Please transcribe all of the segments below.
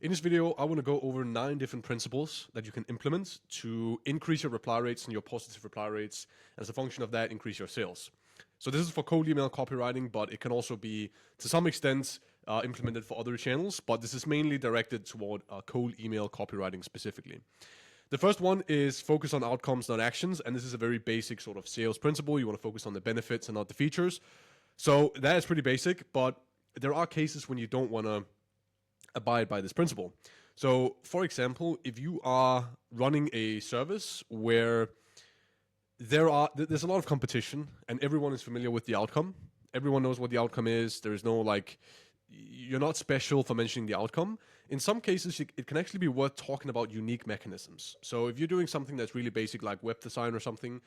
In this video, I want to go over 9 different principles that you can implement to increase your reply rates and your positive reply rates, and as a function of that, increase your sales. So this is for cold email copywriting, but it can also be, to some extent, implemented for other channels, but this is mainly directed toward cold email copywriting specifically. The first one is focus on outcomes, not actions, and this is a very basic sort of sales principle. You want to focus on the benefits and not the features. So that is pretty basic, but there are cases when you don't want to abide by this principle. So, for example, if you are running a service where there's a lot of competition and everyone is familiar with the outcome, everyone knows what the outcome is, there's no you're not special for mentioning the outcome. In some cases, it can actually be worth talking about unique mechanisms. So if you're doing something that's really basic like web design or something,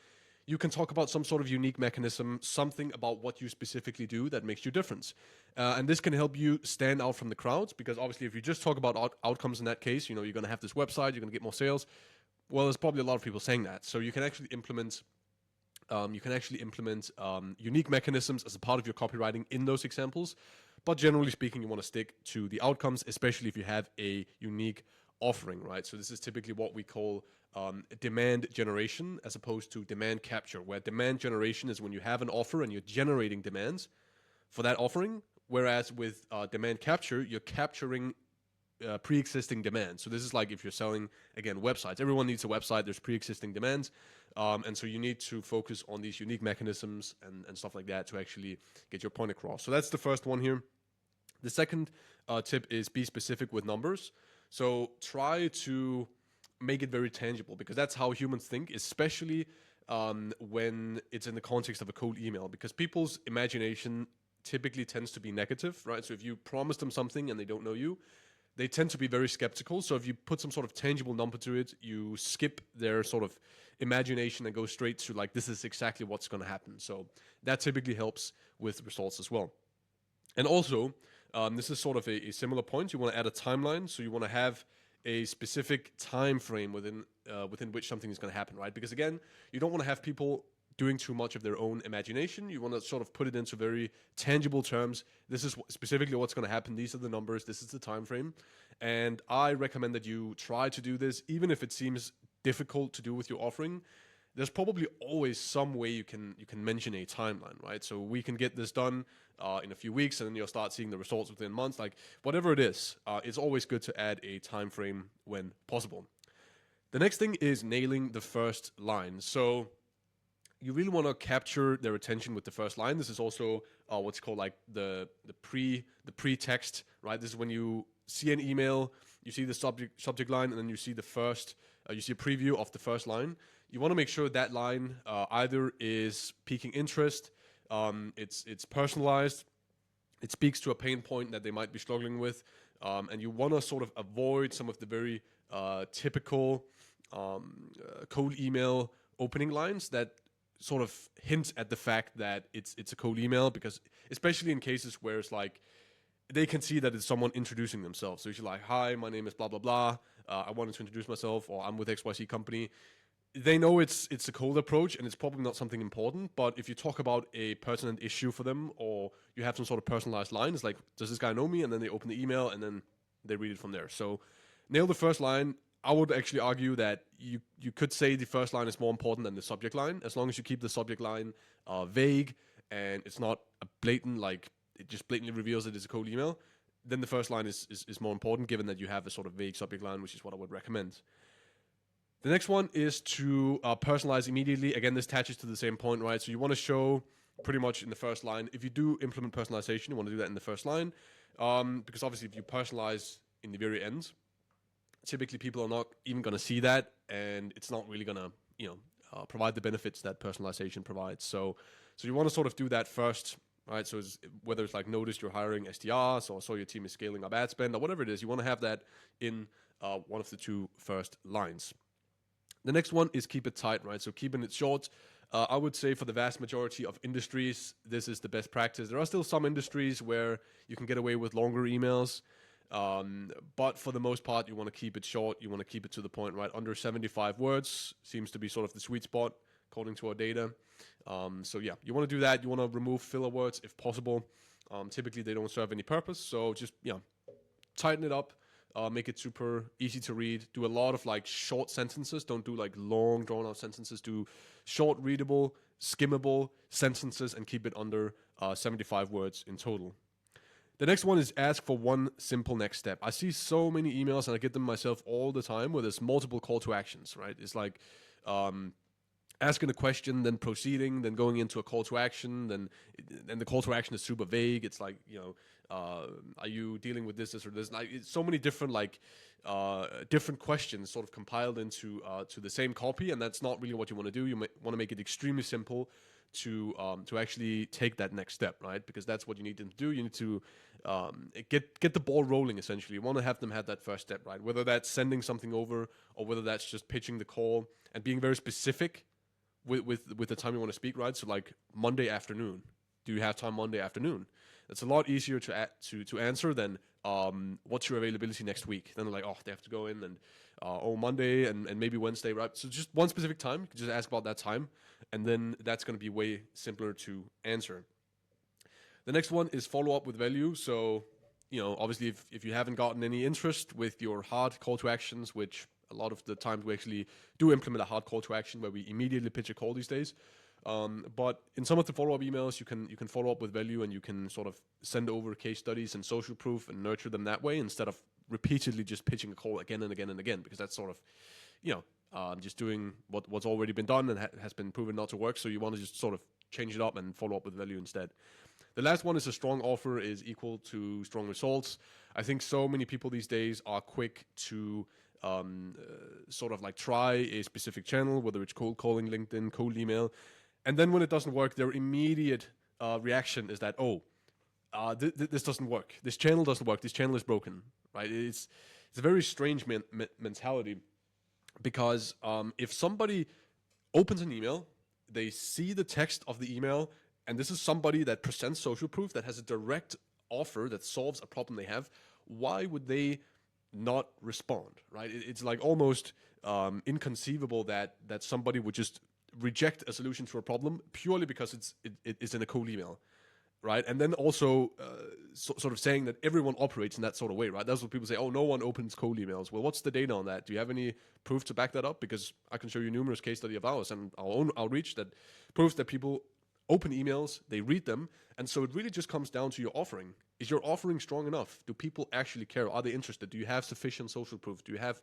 you can talk about some sort of unique mechanism, something about what you specifically do that makes you different. And this can help you stand out from the crowds, because obviously if you just talk about outcomes in that case, you're going to have this website, you're going to get more sales. Well, there's probably a lot of people saying that. So you can actually implement unique mechanisms as a part of your copywriting in those examples. But generally speaking, you want to stick to the outcomes, especially if you have a unique offering, right? So this is typically what we call demand generation as opposed to demand capture, where demand generation is when you have an offer and you're generating demands for that offering, whereas with demand capture, you're capturing pre-existing demand. So this is like if you're selling, again, websites. Everyone needs a website. There's pre-existing demands. And so you need to focus on these unique mechanisms and stuff like that to actually get your point across. So that's the first one here. The second tip is be specific with numbers. So try to make it very tangible, because that's how humans think, especially when it's in the context of a cold email, because people's imagination typically tends to be negative, right? So if you promise them something and they don't know you, they tend to be very skeptical. So if you put some sort of tangible number to it, you skip their sort of imagination and go straight to this is exactly what's going to happen. So that typically helps with results as well. And also, this is sort of a similar point. You want to add a timeline. So you want to have a specific time frame within which something is going to happen, right? Because again, you don't want to have people doing too much of their own imagination. You want to sort of put it into very tangible terms. This is specifically what's going to happen. These are the numbers. This is the time frame. And I recommend that you try to do this, even if it seems difficult to do with your offering. There's probably always some way you can mention a timeline, right? So we can get this done in a few weeks, and then you'll start seeing the results within months. Whatever it is, it's always good to add a time frame when possible. The next thing is nailing the first line. So you really want to capture their attention with the first line. This is also what's called the pre-text, right? This is when you see an email, you see the subject line, and then you see the first, you see a preview of the first line. You want to make sure that line either is piquing interest, it's personalized, it speaks to a pain point that they might be struggling with, and you want to sort of avoid some of the very typical cold email opening lines that sort of hint at the fact that it's a cold email, because especially in cases where it's they can see that it's someone introducing themselves. So if you're hi, my name is blah, blah, blah, I wanted to introduce myself, or I'm with XYZ company. They know it's a cold approach and it's probably not something important, but if you talk about a pertinent issue for them, or you have some sort of personalized line, it's does this guy know me? And then they open the email and then they read it from there. So nail the first line. I would actually argue that you could say the first line is more important than the subject line, as long as you keep the subject line vague and it's not a blatant, it just blatantly reveals that it's a cold email. Then the first line is more important, given that you have a sort of vague subject line, which is what I would recommend. The next one is to personalize immediately. Again, this attaches to the same point, right? So you want to show pretty much in the first line. If you do implement personalization, you want to do that in the first line, because obviously if you personalize in the very end, typically people are not even going to see that, and it's not really going to provide the benefits that personalization provides. So you want to sort of do that first, right? So whether it's notice you're hiring SDRs, or so your team is scaling up ad spend, or whatever it is, you want to have that in one of the 2 first lines. The next one is keep it tight, right? So keeping it short. I would say for the vast majority of industries, this is the best practice. There are still some industries where you can get away with longer emails, but for the most part, you want to keep it short. You want to keep it to the point, right? Under 75 words seems to be sort of the sweet spot according to our data. So yeah, you want to do that. You want to remove filler words if possible. Typically, they don't serve any purpose. So just tighten it up. make it super easy to read. Do a lot of like short sentences. Don't do like long drawn out sentences. Do short, readable, skimmable sentences and keep it under 75 words in total. The next one is ask for one simple next step. I see so many emails, and I get them myself all the time, where there's multiple call to actions, right? It's like asking a question, then proceeding, then going into a call to action, then the call to action is super vague. It's like, are you dealing with this or this? Like, it's so many different different questions sort of compiled into to the same copy, and that's not really what you want to do. You want to make it extremely simple to actually take that next step, right? Because that's what you need them to do. You need to get the ball rolling. Essentially, you want to have them have that first step, right? Whether that's sending something over or whether that's just pitching the call and being very specific with the time you want to speak, right? So like Monday afternoon. Do you have time Monday afternoon? It's a lot easier to answer than what's your availability next week. Then they're like, oh, they have to go in and Monday and maybe Wednesday, right? So just one specific time. You can just ask about that time, and then that's going to be way simpler to answer. The next one is follow up with value. So, obviously if you haven't gotten any interest with your hard call to actions, which a lot of the times we actually do implement a hard call to action where we immediately pitch a call these days. But in some of the follow-up emails, you can follow up with value, and you can sort of send over case studies and social proof and nurture them that way, instead of repeatedly just pitching a call again and again and again, because that's sort of, just doing what's already been done and has been proven not to work. So you want to just sort of change it up and follow up with value instead. The last one is a strong offer is equal to strong results. I think so many people these days are quick to sort of like try a specific channel, whether it's cold calling, LinkedIn, cold email. And then when it doesn't work, their immediate reaction is that, this doesn't work. This channel doesn't work. This channel is broken, right? It's a very strange mentality, because if somebody opens an email, they see the text of the email, and this is somebody that presents social proof, that has a direct offer that solves a problem they have, why would they not respond, right? It's like almost inconceivable that somebody would just reject a solution to a problem purely because it's in a cold email, right? And then also sort of saying that everyone operates in that sort of way, right? That's what people say, oh, no one opens cold emails. Well, what's the data on that? Do you have any proof to back that up? Because I can show you numerous case study of ours and our own outreach that proves that people open emails, they read them, and so it really just comes down to your offering. Is your offering strong enough? Do people actually care? Are they interested? Do you have sufficient social proof? Do you have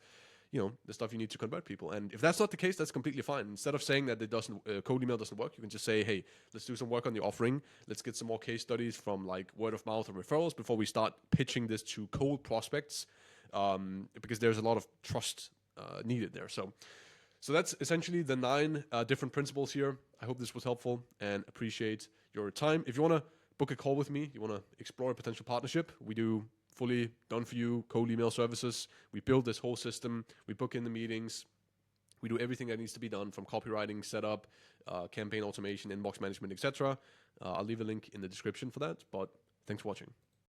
the stuff you need to convert people? And if that's not the case, that's completely fine. Instead of saying that cold email doesn't work, you can just say, hey, let's do some work on the offering. Let's get some more case studies from like word of mouth or referrals before we start pitching this to cold prospects, because there's a lot of trust needed there. So that's essentially the 9 different principles here. I hope this was helpful and appreciate your time. If you want to book a call with me, you want to explore a potential partnership, we do fully done for you cold email services. We build this whole system. We book in the meetings. We do everything that needs to be done, from copywriting, setup, campaign automation, inbox management, etc. I'll leave a link in the description for that, but thanks for watching.